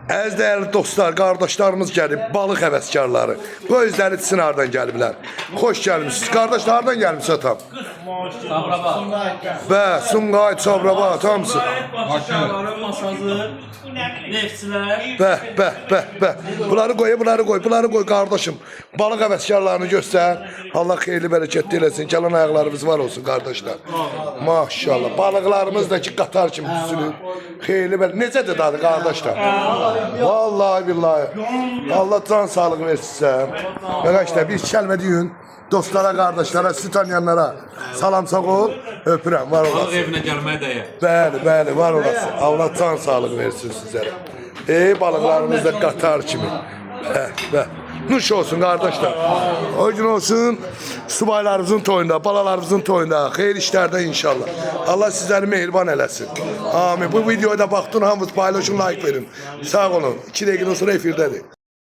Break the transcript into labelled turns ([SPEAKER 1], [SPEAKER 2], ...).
[SPEAKER 1] Əziz dəyərli dostlar, qardaşlarımız gəlib, balıq həvəskarları. Bu özləri Çınardan gəliblər. Xoş gəlmişsiniz. Qardaşlar, hardan gəlmişsiniz atam? Bə, Sumqayıt, Sabirabad, hamısı.
[SPEAKER 2] Başçıların masajı, neftçilər.
[SPEAKER 1] Bə. Bunları qoy qardaşım. Balıq həvəskarlarını göstər. Allah xeyirli bərəkətli eləsin. Gələn ayaqlarımız var olsun qardaşlar. Maşallah. Balıqlarımız da ki qatar kimi düzülür. Xeyirli bərəkətli. Necədir dadı qardaşlar? Vallahi billahi. Allah can sağlık versin sizə. Arkadaşlar bir kəlmə deyin. Dostlara, qardaşlara, sizi tanıyanlara salam sağ ol, öpürəm, var olasın.
[SPEAKER 2] Balıq evinə gəlməyə dəyər.
[SPEAKER 1] Bəli, var olasın. Allah can sağlık versin sizlərə. Balıqlarımız da qatar kimi. Bə. Nuş olsun qardaşlar. O gün olsun subaylarımızın toyunda, balalarımızın toyunda, xeyir işlərdə inşallah. Allah sizləri mehriban eləsin. Amin. Bu videoya da baxdın, hamınız paylaşın, like verin. Sağ olun. 2 dəqiqədən sonra efirdədir.